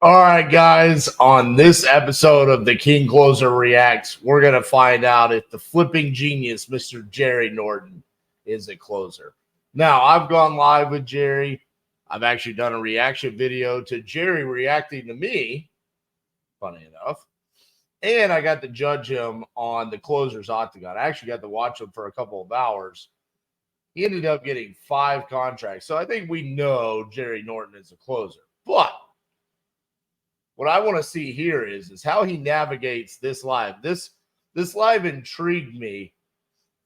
All right, guys, on this episode of the King Closer Reacts, we're going to find out if the flipping genius, Mr. Jerry Norton, is a closer. Now, I've gone live with Jerry. I've actually done a reaction video to Jerry reacting to me, funny enough. And I got to judge him on the Closer's Octagon. I actually got to watch him for a couple of hours. He ended up getting 5 contracts. So I think we know Jerry Norton is a closer. But what I want to see here is how he navigates this live. This live intrigued me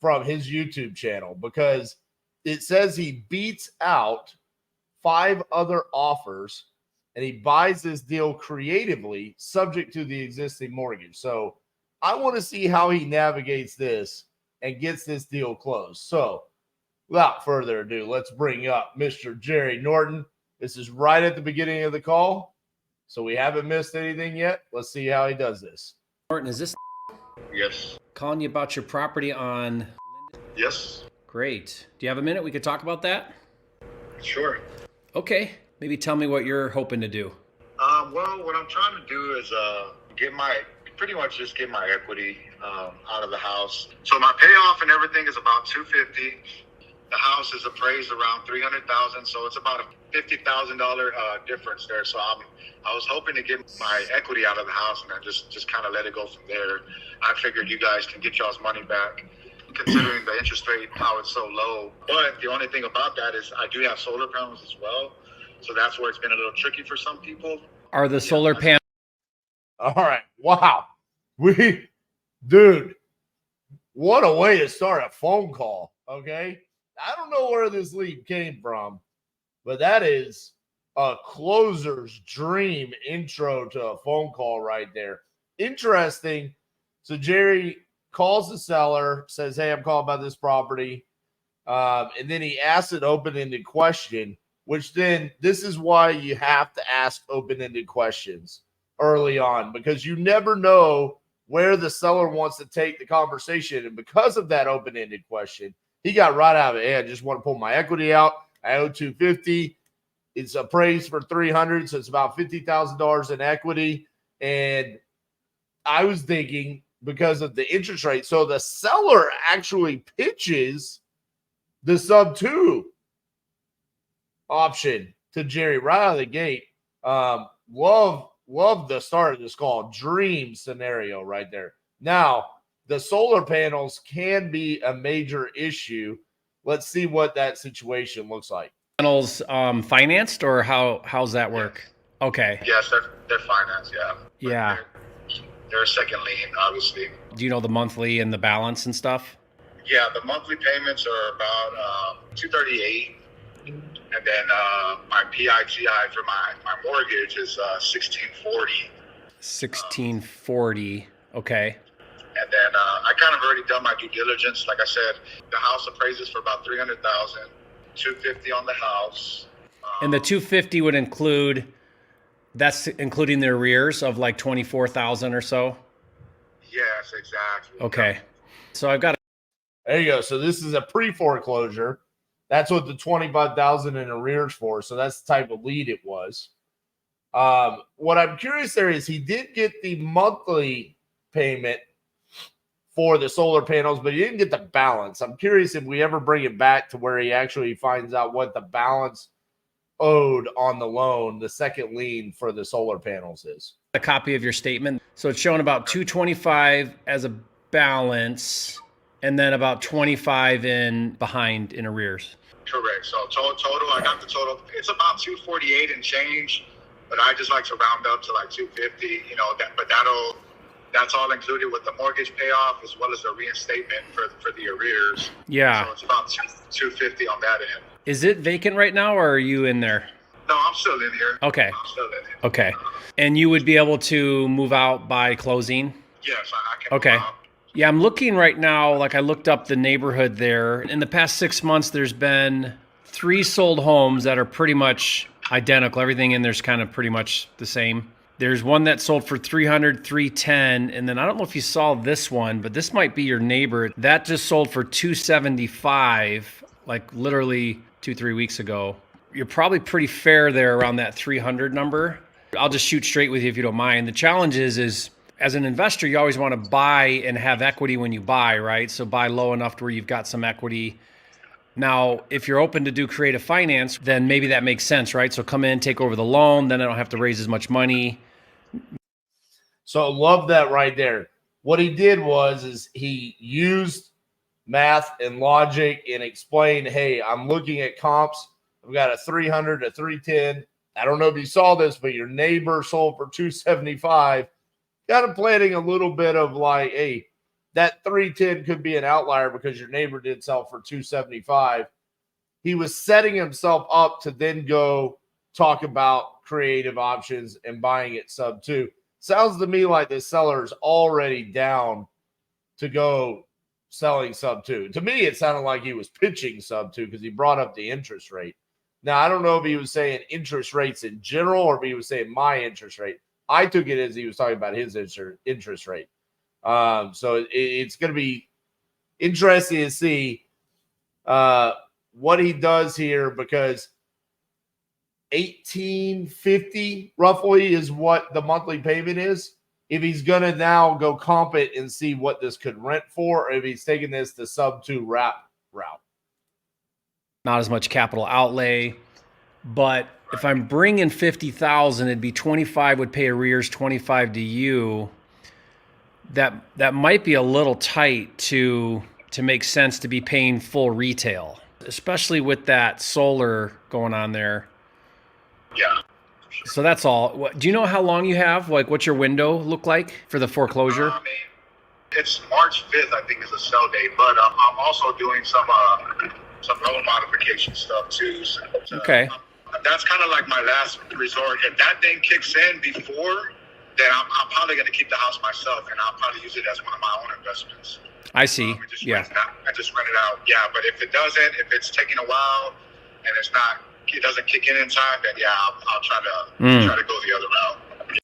from his YouTube channel because it says he beats out 5 other offers and he buys this deal creatively subject to the existing mortgage. So I want to see how he navigates this and gets this deal closed. So without further ado, let's bring up Mr. Jerry Norton. This is right at the beginning of the call. So we haven't missed anything yet. Let's see how he does this. Norton, is this? Yes. Calling you about your property on? Yes. Great. Do you have a minute? We could talk about that? Sure. Okay. Maybe tell me what you're hoping to do. Well, what I'm trying to do is pretty much just get my equity out of the house. So my payoff and everything is about $250. The house is appraised around $300,000, so it's about a $50,000 difference there. So I was hoping to get my equity out of the house and then just kind of let it go from there. I figured you guys can get y'all's money back, considering the interest rate, how it's so low. But the only thing about that is I do have solar panels as well, so that's where it's been a little tricky for some people. Are the solar panels? All right. Wow. Dude, what a way to start a phone call. Okay. I don't know where this lead came from, but that is a closer's dream intro to a phone call right there. Interesting. So Jerry calls the seller, says, "Hey, I'm calling about this property." And then he asks an open-ended question, which then this is why you have to ask open-ended questions early on, because you never know where the seller wants to take the conversation. And because of that open-ended question, he got right out of it. Hey, I just want to pull my equity out. I owe $250. It's appraised for $300, so it's about $50,000 in equity. And I was thinking because of the interest rate. So the seller actually pitches the sub 2 option to Jerry right out of the gate. Love the start of this call. Dream scenario right there. Now, the solar panels can be a major issue. Let's see what that situation looks like. Panels financed, or how's that work? Okay. Yes, they're financed, yeah. Yeah. They're a second lien, obviously. Do you know the monthly and the balance and stuff? Yeah, the monthly payments are about $238, and then my PITI for my mortgage is $1640. $1640. Okay. And then I kind of already done my due diligence. Like I said, the house appraises for about $300,000, $250 on the house. And the $250 would include, that's including the arrears of like $24,000 or so? Yes, exactly. Okay. So I've got There you go. So this is a pre-foreclosure. That's what the $25,000 in arrears for. So that's the type of lead it was. What I'm curious there is he did get the monthly payment for the solar panels, but he didn't get the balance. I'm curious if we ever bring it back to where he actually finds out what the balance owed on the loan, the second lien for the solar panels is. a copy of your statement. So it's showing about 225 as a balance and then about 25 in behind in arrears. Correct. So total, I got the total. It's about 248 and change, but I just like to round up to like 250, but that's all included with the mortgage payoff as well as the reinstatement for the arrears. Yeah. So it's about 250 on that end. Is it vacant right now, or are you in there? No, I'm still in here. Okay. I'm still in here. Okay. And you would be able to move out by closing? Yes, I can. Okay. Move out. Yeah, I'm looking right now, like I looked up the neighborhood there. In the past 6 months, there's been 3 sold homes that are pretty much identical. Everything in there's kind of pretty much the same. There's one that sold for 300, 310, and then I don't know if you saw this one, but this might be your neighbor. That just sold for 275, like literally 2-3 weeks ago. You're probably pretty fair there around that 300 number. I'll just shoot straight with you if you don't mind. The challenge is as an investor, you always want to buy and have equity when you buy, right? So buy low enough to where you've got some equity. Now, if you're open to do creative finance, then maybe that makes sense, right? So come in, take over the loan, then I don't have to raise as much money. So love that right there. What he did is he used math and logic and explained, hey, I'm looking at comps. I've got a 300, a 310. I don't know if you saw this, but your neighbor sold for 275. Kind of planting a little bit of like, hey, that 310 could be an outlier because your neighbor did sell for 275. He was setting himself up to then go talk about creative options and buying it sub 2. Sounds to me like the seller's already down to go selling sub 2. To me, it sounded like he was pitching sub 2 because he brought up the interest rate. Now, I don't know if he was saying interest rates in general or if he was saying my interest rate. I took it as he was talking about his interest rate. So it's going to be interesting to see what he does here, because $1,850 roughly is what the monthly payment is. If he's going to now go comp it and see what this could rent for, or if he's taking this to sub 2 route. Not as much capital outlay, but if I'm bringing 50,000, it'd be 25 would pay arrears, 25 to you. That might be a little tight to make sense to be paying full retail, especially with that solar going on there. Yeah. So that's all. Do you know how long you have? Like, what's your window look like for the foreclosure? It's March 5th, I think, is the sell date. But I'm also doing some loan modification stuff too. So, okay. That's kind of like my last resort. If that thing kicks in before, then I'm probably going to keep the house myself, and I'll probably use it as one of my own investments. I see. I just rent it out. Yeah, but if it doesn't, if it's taking a while and it doesn't kick in time, then yeah, I'll try to go the other route. It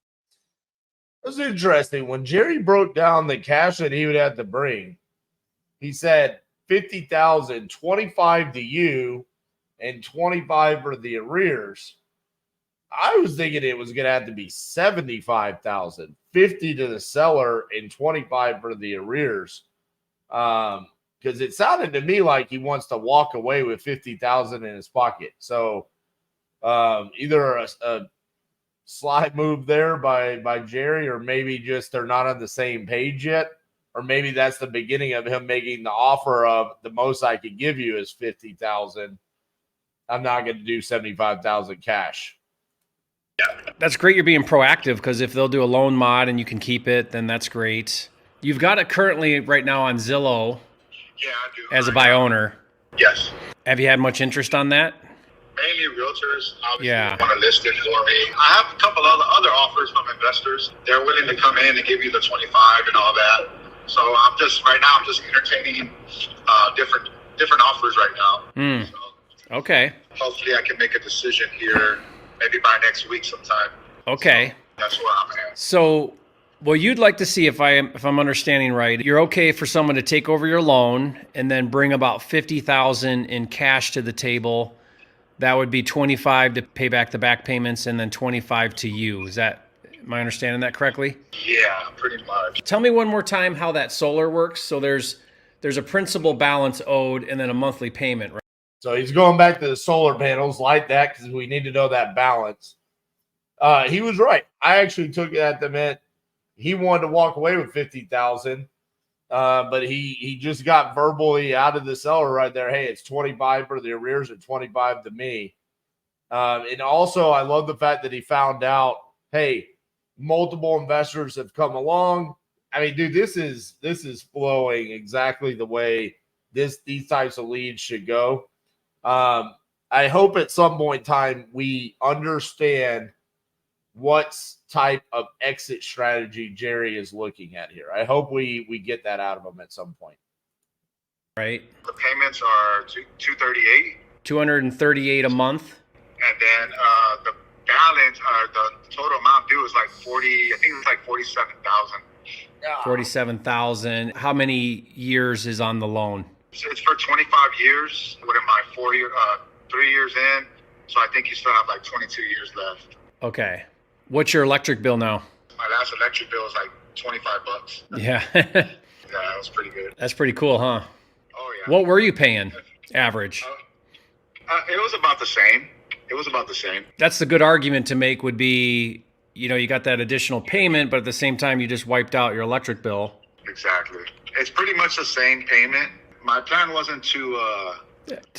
was interesting. When Jerry broke down the cash that he would have to bring, he said 50,000, 25 to you, and 25 for the arrears. I was thinking it was going to have to be 75,000, 50 to the seller, and 25 for the arrears. Because it sounded to me like he wants to walk away with 50,000 in his pocket. So either a slide move there by Jerry, or maybe just they're not on the same page yet, or maybe that's the beginning of him making the offer of the most I could give you is 50,000. I'm not going to do 75,000 cash. That's great. You're being proactive, because if they'll do a loan mod and you can keep it, then that's great. You've got it currently right now on Zillow. Yeah, I do. As a buy owner. Yes. Have you had much interest on that? Mainly realtors, obviously, Yeah. want to list it for me. I have a couple other offers from investors. They're willing to come in and give you the 25 and all that. So I'm just entertaining different offers right now. So Okay. hopefully I can make a decision here maybe by next week sometime. Okay. So that's where I'm at. So, well, you'd like to see, if I'm understanding right, you're okay for someone to take over your loan and then bring about 50,000 in cash to the table. That would be 25 to pay back the back payments, and then 25 to you. Am I understanding that correctly? Yeah, pretty much. Tell me one more time how that solar works. So there's a principal balance owed and then a monthly payment, right? So he's going back to the solar panels like that because we need to know that balance. He was right. I actually took it at the meant he wanted to walk away with 50,000, but he just got verbally out of the seller right there. Hey, it's 25 for the arrears and 25 to me. And also, I love the fact that he found out, hey, multiple investors have come along. I mean, dude, this is flowing exactly the way these types of leads should go. I hope at some point in time we understand what type of exit strategy Jerry is looking at here. I hope we get that out of him at some point. Right. The payments are $238. $238 a month. And then the balance, the total amount due is like 40. I think it's like 47,000. 47,000. How many years is on the loan? So it's for 25 years. What am I? 3 years in. So I think you still have like 22 years left. Okay. What's your electric bill now? My last electric bill was like $25. Yeah. Yeah, that was pretty good. That's pretty cool, huh? Oh yeah. What were you paying average? It was about the same. It was about the same. That's the good argument to make would be, you got that additional payment, but at the same time, you just wiped out your electric bill. Exactly. It's pretty much the same payment. My plan wasn't to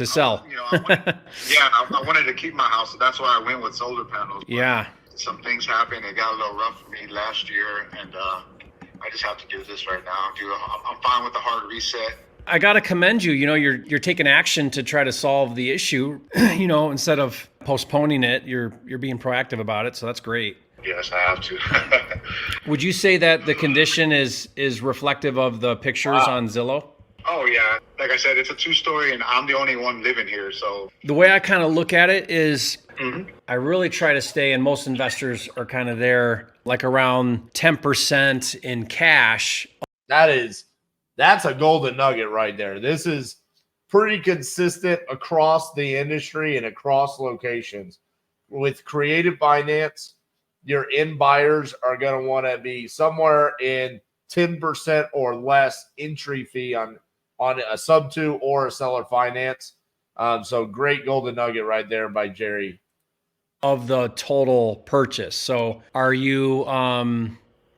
sell. I wanted to keep my house. So that's why I went with solar panels. But Yeah. some things happened. It got a little rough for me last year, and I just have to do this right now. I'm fine with the hard reset. I got to commend you. You're taking action to try to solve the issue, instead of postponing it, you're being proactive about it. So that's great. Yes, I have to. Would you say that the condition is reflective of the pictures on Zillow? Oh, yeah. Like I said, it's a 2-story, and I'm the only one living here. So the way I kind of look at it is I really try to stay, and most investors are kind of there, like around 10% in cash. That's a golden nugget right there. This is pretty consistent across the industry and across locations. With creative finance, your end buyers are going to want to be somewhere in 10% or less entry fee on a sub-2 or a seller finance. So great golden nugget right there by Jerry. Of the total purchase. So are you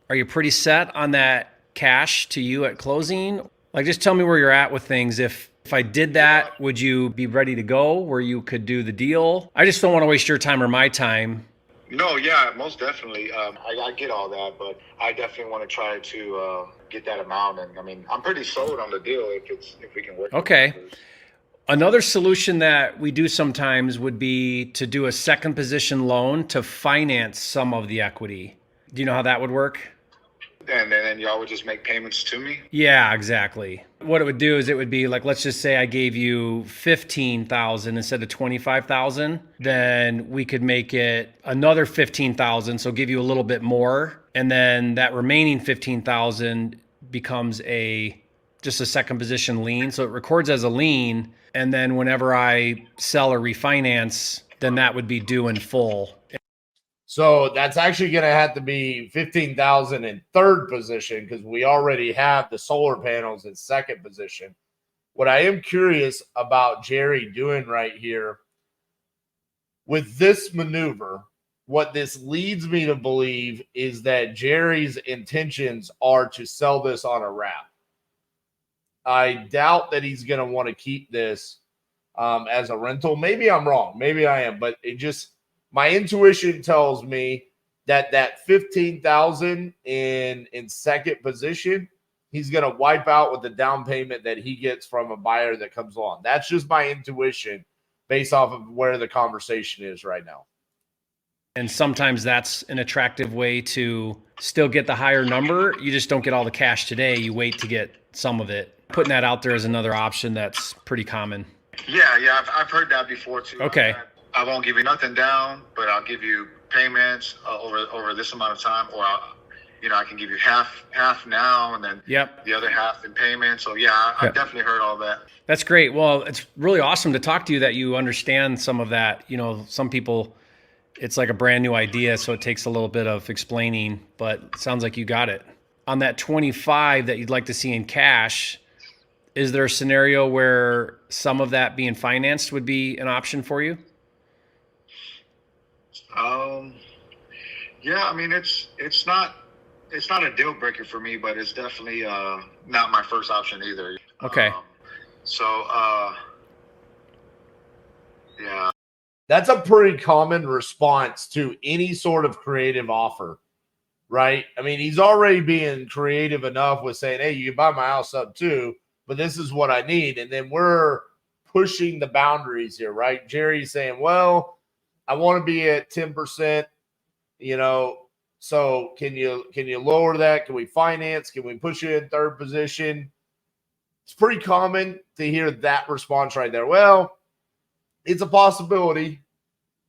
pretty set on that cash to you at closing? Like, just tell me where you're at with things. If I did that, would you be ready to go where you could do the deal? I just don't want to waste your time or my time. No, yeah, most definitely. I get all that, but I definitely want to try to get that amount. And I mean, I'm pretty sold on the deal if we can work. Okay. Another solution that we do sometimes would be to do a second position loan to finance some of the equity. Do you know how that would work? And then y'all would just make payments to me? Yeah, exactly. What it would do is it would be like, let's just say I gave you $15,000 instead of $25,000, then we could make it another $15,000, so give you a little bit more, and then that remaining $15,000 becomes just a second position lien. So it records as a lien, and then whenever I sell or refinance, then that would be due in full. So that's actually going to have to be $15,000 in third position because we already have the solar panels in second position. What I am curious about Jerry doing right here with this maneuver, what this leads me to believe is that Jerry's intentions are to sell this on a wrap. I doubt that he's going to want to keep this as a rental. Maybe I'm wrong. Maybe I am, but my intuition tells me that $15,000 in second position, he's going to wipe out with the down payment that he gets from a buyer that comes along. That's just my intuition based off of where the conversation is right now. And sometimes that's an attractive way to still get the higher number. You just don't get all the cash today. You wait to get some of it. Putting that out there is another option that's pretty common. Yeah, I've heard that before too. Okay. I won't give you nothing down, but I'll give you payments over this amount of time, or I can give you half now and then the other half in payments. So yeah, I've definitely heard all that. That's great. Well, it's really awesome to talk to you that you understand some of that. Some people, it's like a brand new idea, so it takes a little bit of explaining, but it sounds like you got it. On that 25 that you'd like to see in cash, is there a scenario where some of that being financed would be an option for you? Yeah, I mean, it's not a deal breaker for me, but it's definitely not my first option either. Okay. Yeah. That's a pretty common response to any sort of creative offer, right? I mean, he's already being creative enough with saying, hey, you can buy my house up too, but this is what I need. And then we're pushing the boundaries here, right? Jerry's saying, well, I want to be at 10%, so can you lower that? Can we finance? Can we push you in third position? It's pretty common to hear that response right there. Well, it's a possibility,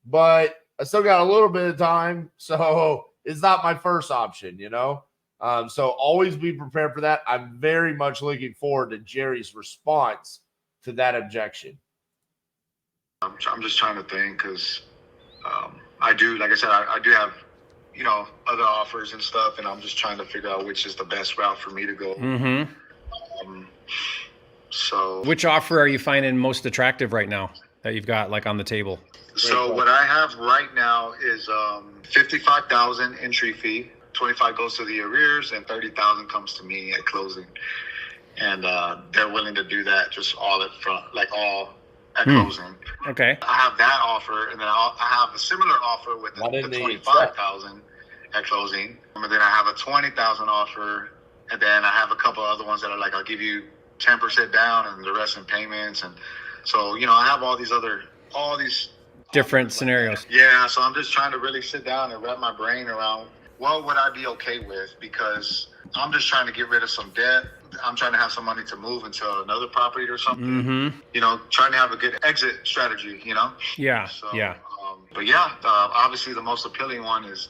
but I still got a little bit of time, so it's not my first option, So always be prepared for that. I'm very much looking forward to Jerry's response to that objection. I'm just trying to think because I do, like I said, I do have, other offers and stuff, and I'm just trying to figure out which is the best route for me to go. Mm-hmm. So which offer are you finding most attractive right now that you've got like on the table? So what I have right now is $55,000 entry fee. 25 goes to the arrears, and 30,000 comes to me at closing. And they're willing to do that just all at front, like all at closing. Okay. I have that offer, and then I have a similar offer with the 25,000 at closing. And then I have a 20,000 offer, and then I have a couple other ones that are like, I'll give you 10% down and the rest in payments. And so, I have all these different scenarios. Yeah, so I'm just trying to really sit down and wrap my brain around what would I be okay with, because I'm just trying to get rid of some debt. I'm trying to have some money to move into another property or something. Trying to have a good exit strategy, Yeah, So, yeah. But yeah, obviously the most appealing one is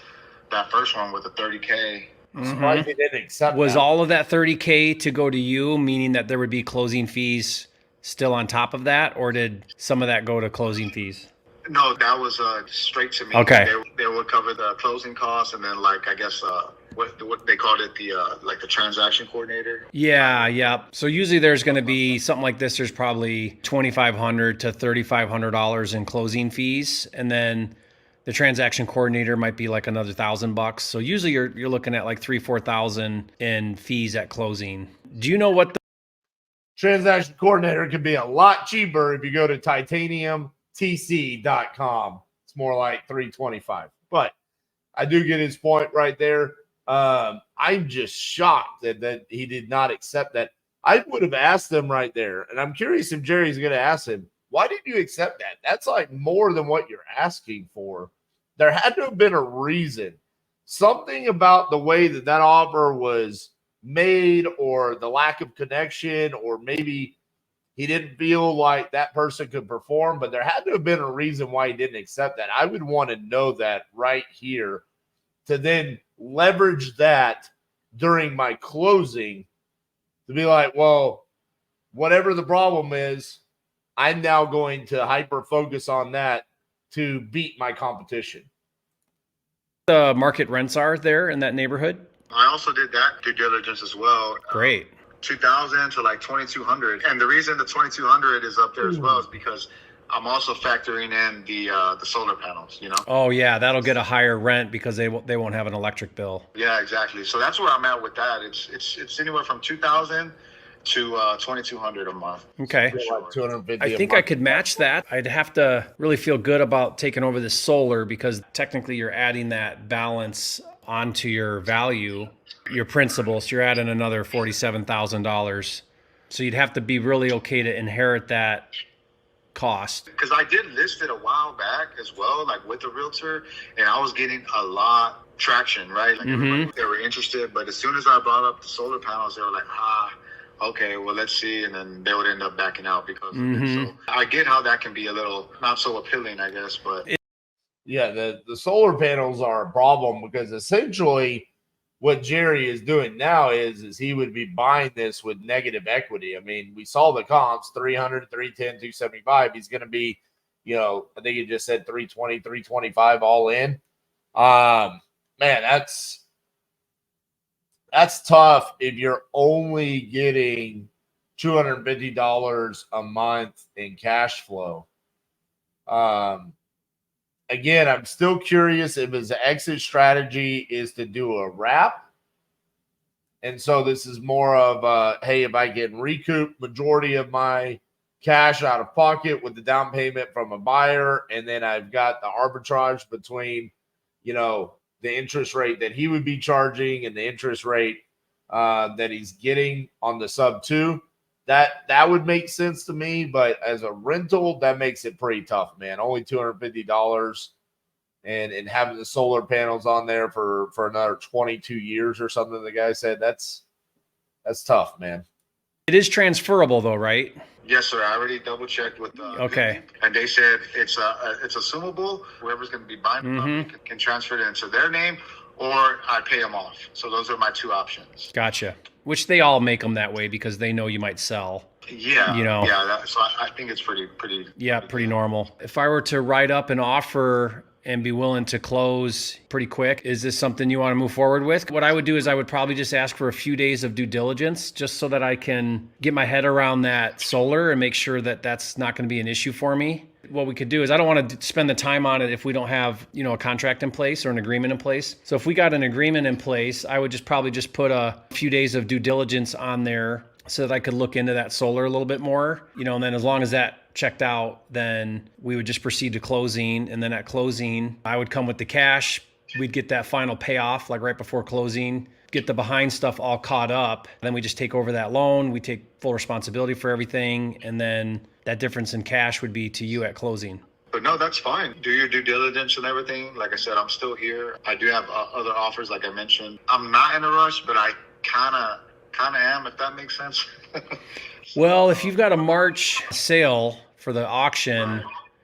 that first one with the 30K. Why they didn't accept Was that? all of that 30K to go to you, meaning that there would be closing fees still on top of that, or did some of that go to closing fees? No, that was straight to me. Okay. They would cover the closing costs, and then I guess what they called it, the transaction coordinator. Yeah. So usually there's going to be something like this. There's probably $2,500 to $3,500 in closing fees, and then the transaction coordinator might be like another $1,000. So usually you're looking at like $3,000-4,000 in fees at closing. Do you know what the Transaction coordinator could be a lot cheaper if you go to titaniumtc.com. It's more like $325. But I do get his point right there. I'm just shocked that he did not accept that. I would have asked him right there, and I'm curious if Jerry's going to ask him, why did you accept that? That's like more than what you're asking for. There had to have been a reason. Something about the way that offer was made, or the lack of connection, or maybe he didn't feel like that person could perform, but there had to have been a reason why he didn't accept that. I would want to know that right here to then leverage that during my closing to be like, well, whatever the problem is, I'm now going to hyper focus on that to beat my competition. market rents are there in that neighborhood? I also did that due diligence as well. Great. 2,000 to like 2,200, and the reason the 2,200 is up there as well is because I'm also factoring in the solar panels. Oh yeah, that'll get a higher rent because they won't have an electric bill. Yeah, exactly. So that's where I'm at with that. It's anywhere from 2,000 to 2,200 a month. Okay. Like 250. I think I could match that. I'd have to really feel good about taking over this solar because technically you're adding that balance onto your value, your principal. So you're adding another $47,000. So you'd have to be really okay to inherit that cost. Because I did list it a while back as well, like with the realtor, and I was getting a lot traction, right? Like everybody, they were interested, but as soon as I brought up the solar panels, they were like, okay, well, let's see. And then they would end up backing out because of it. So I get how that can be a little not so appealing, I guess, but yeah, the solar panels are a problem because essentially what Jerry is doing now is he would be buying this with negative equity. I mean, we saw the comps, 300, 310, 275. He's going to be, I think he just said 320, 325 all in. Man, that's tough if you're only getting $250 a month in cash flow. Again, I'm still curious if his exit strategy is to do a wrap. And so this is more of hey, if I can recoup majority of my cash out of pocket with the down payment from a buyer, and then I've got the arbitrage between, the interest rate that he would be charging and the interest rate that he's getting on the sub 2. That would make sense to me, but as a rental, that makes it pretty tough, man. Only $250 and having the solar panels on there for another 22 years or something. The guy said that's tough, man. It is transferable though, right? Yes, sir. I already double checked with okay. And they said it's assumable. Whoever's going to be buying the property can transfer it into their name, or I pay them off. So those are my two options. Gotcha. Which they all make them that way because they know you might sell. Yeah. Yeah. So I think it's pretty. Yeah, pretty normal. If I were to write up an offer and be willing to close pretty quick. Is this something you want to move forward with? What I would do is I would probably just ask for a few days of due diligence just so that I can get my head around that solar and make sure that that's not going to be an issue for me. What we could do is I don't want to spend the time on it if we don't have, a contract in place or an agreement in place. So if we got an agreement in place, I would probably just put a few days of due diligence on there so that I could look into that solar a little bit more, and then as long as that checked out, then we would just proceed to closing. And then at closing, I would come with the cash. We'd get that final payoff like right before closing, get the behind stuff all caught up. Then we just take over that loan. We take full responsibility for everything. And then that difference in cash would be to you at closing. But no, that's fine. Do your due diligence and everything. Like I said, I'm still here. I do have other offers, like I mentioned. I'm not in a rush, but I kind of am, if that makes sense. Well, if you've got a March sale for the auction,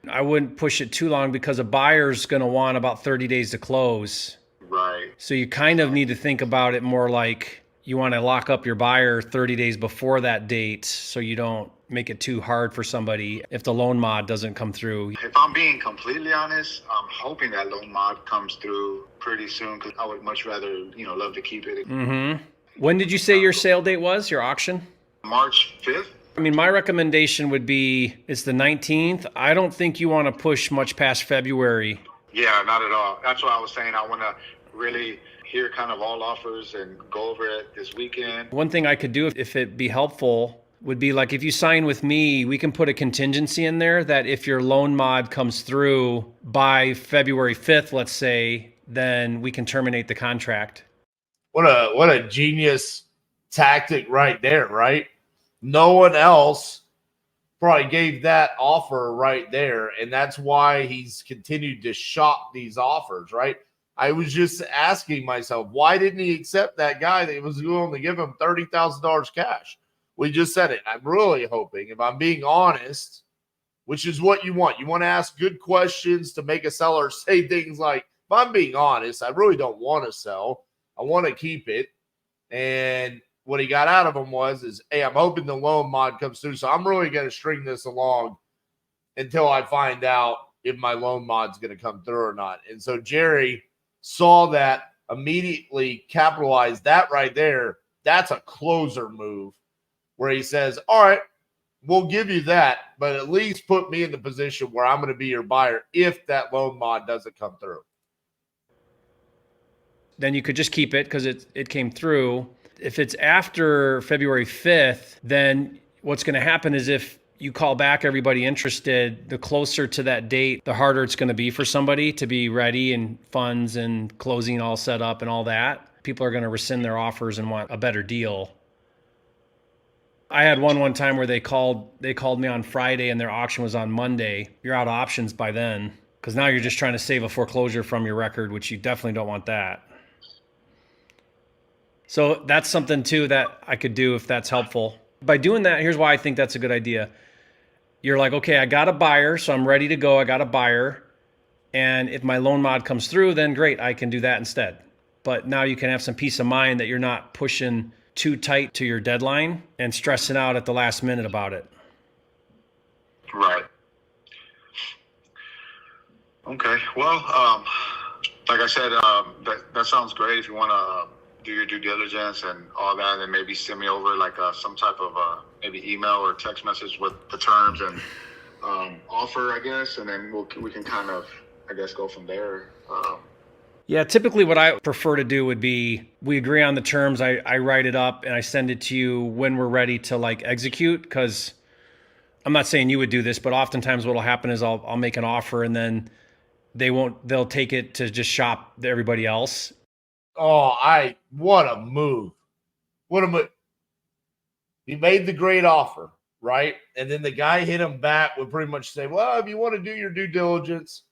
I wouldn't push it too long because a buyer's going to want about 30 days to close. Right. So you kind of need to think about it more like you want to lock up your buyer 30 days before that date so you don't make it too hard for somebody if the loan mod doesn't come through. If I'm being completely honest, I'm hoping that loan mod comes through pretty soon because I would much rather, love to keep it. Mm-hmm. When did you say your sale date was, your auction? March 5th. I mean, my recommendation would be it's the 19th. I don't think you want to push much past February. Yeah, not at all. That's what I was saying. I want to really hear kind of all offers and go over it this weekend. One thing I could do if it'd be helpful would be like if you sign with me, we can put a contingency in there that if your loan mod comes through by February 5th, let's say, then we can terminate the contract. What a genius tactic right there, right? No one else probably gave that offer right there, and that's why he's continued to shop these offers, right? I was just asking myself, why didn't he accept that guy that was willing to give him $30,000 cash? We just said it. I'm really hoping, if I'm being honest, which is what you want. You want to ask good questions to make a seller say things like, if I'm being honest, I really don't want to sell. I want to keep it. And what he got out of him is, hey, I'm hoping the loan mod comes through. So I'm really going to string this along until I find out if my loan mod's going to come through or not. And so Jerry saw that, immediately capitalized that right there. That's a closer move where he says, all right, we'll give you that, but at least put me in the position where I'm going to be your buyer if that loan mod doesn't come through. Then you could just keep it because it came through. If it's after February 5th, then what's going to happen is if you call back everybody interested, the closer to that date, the harder it's going to be for somebody to be ready and funds and closing all set up and all that. People are going to rescind their offers and want a better deal. I had one time where they called me on Friday and their auction was on Monday. You're out of options by then because now you're just trying to save a foreclosure from your record, which you definitely don't want that. So that's something too that I could do if that's helpful. By doing that, here's why I think that's a good idea. You're like, okay, I got a buyer, so I'm ready to go. I got a buyer. And if my loan mod comes through, then great, I can do that instead. But now you can have some peace of mind that you're not pushing too tight to your deadline and stressing out at the last minute about it. Right. Okay. Well, like I said, that sounds great. If you want to do your due diligence and all that, and maybe send me over like some type of maybe email or text message with the terms and offer, I guess, and then we can kind of, I guess, go from there. Yeah, typically what I prefer to do would be we agree on the terms, I write it up and I send it to you when we're ready to like execute, because I'm not saying you would do this, but oftentimes what'll happen is I'll make an offer and then they'll take it to just shop to everybody else. Oh, what a move. What a move. He made the great offer, right? And then the guy hit him back would pretty much say, well, if you want to do your due diligence,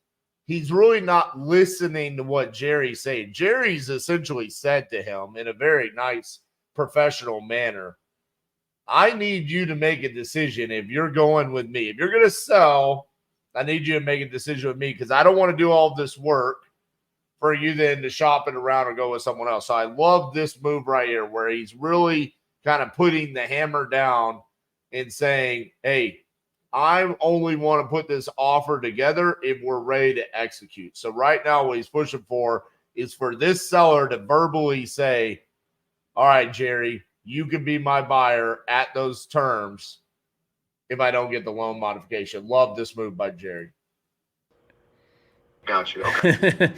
he's really not listening to what Jerry's saying. Jerry's essentially said to him in a very nice, professional manner, I need you to make a decision if you're going with me. If you're going to sell, I need you to make a decision with me because I don't want to do all this work for you then to shop it around or go with someone else. So I love this move right here where he's really kind of putting the hammer down and saying, hey, I only want to put this offer together if we're ready to execute. So right now, what he's pushing for is for this seller to verbally say, all right, Jerry, you can be my buyer at those terms if I don't get the loan modification. Love this move by Jerry. Got you. Okay.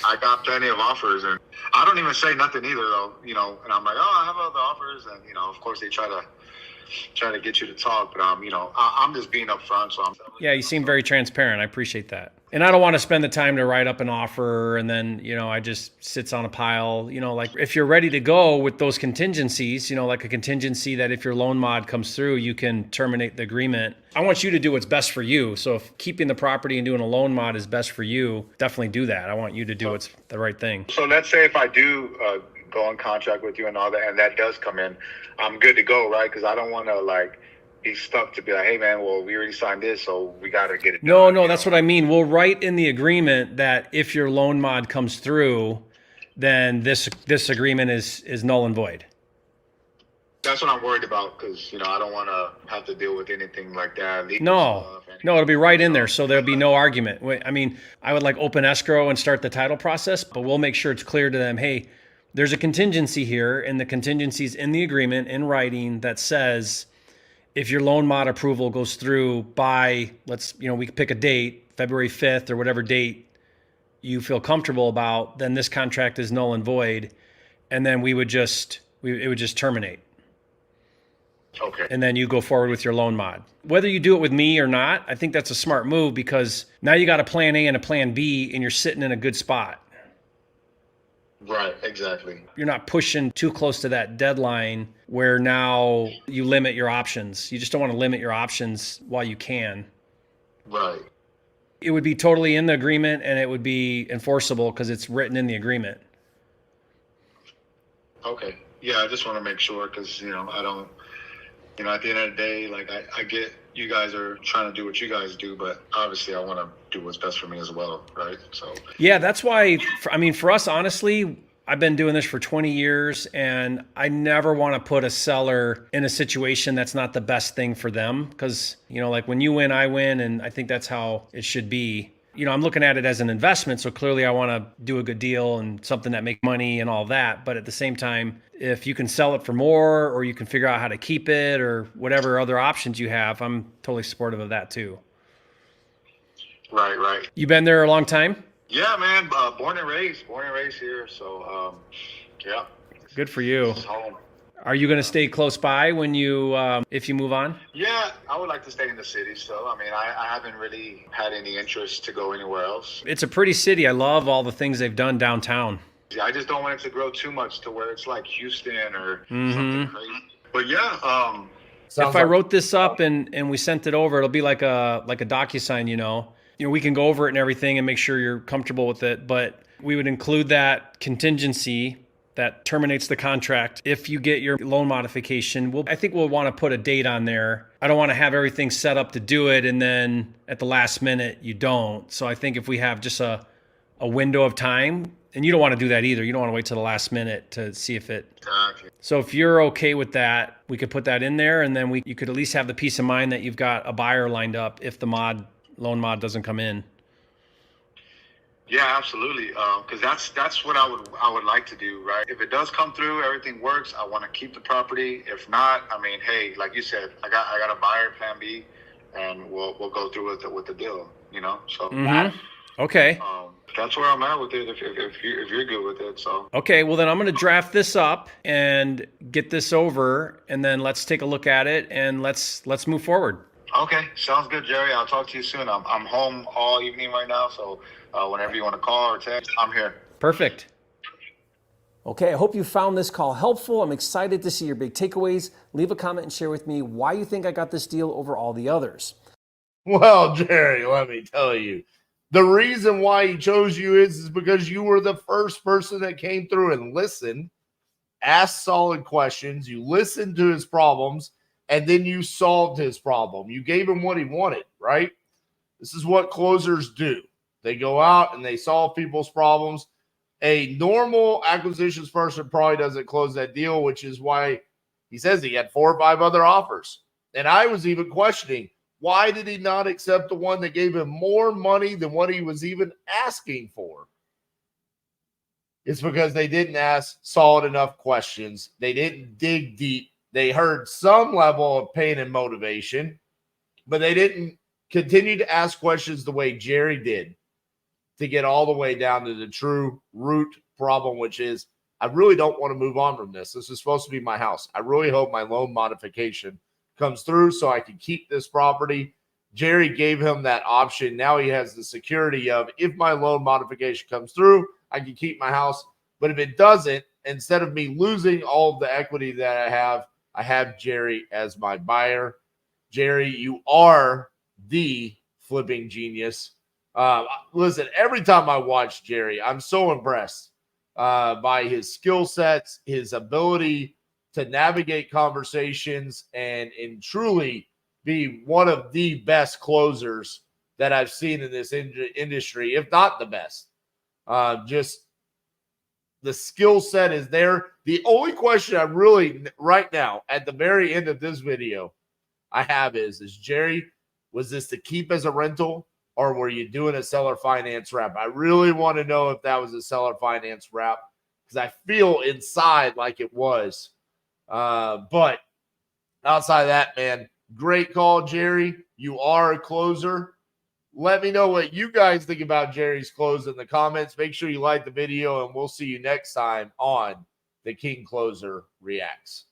I got plenty of offers, and I don't even say nothing either, though. And I'm like, oh, I have other offers, and of course they try to get you to talk, but I'm just being upfront. So yeah, you seem very transparent. I appreciate that. And I don't want to spend the time to write up an offer and then, I just sits on a pile, like if you're ready to go with those contingencies, like a contingency that if your loan mod comes through, you can terminate the agreement. I want you to do what's best for you. So if keeping the property and doing a loan mod is best for you, definitely do that. I want you to do what's the right thing. So let's say if I do go on contract with you and all that, and that does come in, I'm good to go, right? Because I don't want to be stuck to be like, hey man, well, we already signed this, so we got to get it done. No, that's what I mean. We'll write in the agreement that if your loan mod comes through, then this agreement is null and void. That's what I'm worried about, because I don't want to have to deal with anything like that. No, it'll be right in there, so there'll be no argument. I mean, I would open escrow and start the title process, but we'll make sure it's clear to them, hey, there's a contingency here, and the contingency's in the agreement in writing that says if your loan mod approval goes through by, we pick a date, February 5th or whatever date you feel comfortable about, then this contract is null and void. And then it would just terminate. Okay. And then you go forward with your loan mod. Whether you do it with me or not, I think that's a smart move, because now you got a plan A and a plan B and you're sitting in a good spot. Right, exactly. You're not pushing too close to that deadline where now you limit your options. You just don't want to limit your options while you can. Right. It would be totally in the agreement and it would be enforceable because it's written in the agreement. Okay. Yeah, I just want to make sure, because, I don't, at the end of the day, I get you guys are trying to do what you guys do, but obviously I want to do what's best for me as well, right? So yeah, that's why, for us, honestly, I've been doing this for 20 years, and I never want to put a seller in a situation that's not the best thing for them, because, when you win, I win, and I think that's how it should be. I'm looking at it as an investment, so clearly I want to do a good deal and something that makes money and all that. But at the same time, if you can sell it for more, or you can figure out how to keep it, or whatever other options you have, I'm totally supportive of that too. Right. You been there a long time? Yeah, man. Born and raised here. So, yeah. Good for you. This is home. Are you going to stay close by when if you move on? Yeah, I would like to stay in the city still. I haven't really had any interest to go anywhere else. It's a pretty city. I love all the things they've done downtown. I just don't want it to grow too much to where it's like Houston or something crazy. But yeah, if I wrote this up and we sent it over, it'll be like a DocuSign, we can go over it and everything and make sure you're comfortable with it. But we would include that contingency that terminates the contract if you get your loan modification. I think we'll want to put a date on there. I don't want to have everything set up to do it and then at the last minute you don't. So I think if we have just a window of time, and you don't want to do that either. You don't want to wait till the last minute to see if it. Exactly. So if you're okay with that, we could put that in there, and then you could at least have the peace of mind that you've got a buyer lined up if the loan mod doesn't come in. Yeah, absolutely. Because that's what I would like to do, right? If it does come through, everything works, I want to keep the property. If not, hey, like you said, I got a buyer, plan B, and we'll go through with the deal. So. Mm-hmm. Okay. That's where I'm at with it. If you're good with it, so. Okay, well then I'm going to draft this up and get this over, and then let's take a look at it and let's move forward. Okay, sounds good, Jerry. I'll talk to you soon. I'm home all evening right now, so whenever you want to call or text, I'm here. Perfect. Okay, I hope you found this call helpful. I'm excited to see your big takeaways. Leave a comment and share with me why you think I got this deal over all the others. Well, Jerry, let me tell you. The reason why he chose you is because you were the first person that came through and listened, asked solid questions. You listened to his problems, and then you solved his problem. You gave him what he wanted, right? This is what closers do. They go out and they solve people's problems. A normal acquisitions person probably doesn't close that deal, which is why he says he had 4 or 5 other offers. And I was even questioning, why did he not accept the one that gave him more money than what he was even asking for? It's because they didn't ask solid enough questions. They didn't dig deep. They heard some level of pain and motivation, but they didn't continue to ask questions the way Jerry did to get all the way down to the true root problem, which is, I really don't want to move on from this. This is supposed to be my house. I really hope my loan modification comes through so I can keep this property. Jerry gave him that option. Now he has the security of, if my loan modification comes through, I can keep my house. But if it doesn't, instead of me losing all of the equity that I have Jerry as my buyer. Jerry, you are the flipping genius. Listen, every time I watch Jerry, I'm so impressed by his skill sets, his ability to navigate conversations, and truly be one of the best closers that I've seen in this industry, if not the best. Just the skill set is there. The only question I really, right now, at the very end of this video, I have is Jerry, was this to keep as a rental, or were you doing a seller finance wrap? I really want to know if that was a seller finance wrap, because I feel inside like it was. But outside of that, man, great call, Jerry. You are a closer. Let me know what you guys think about Jerry's close in the comments. Make sure you like the video, and we'll see you next time on The King Closer Reacts.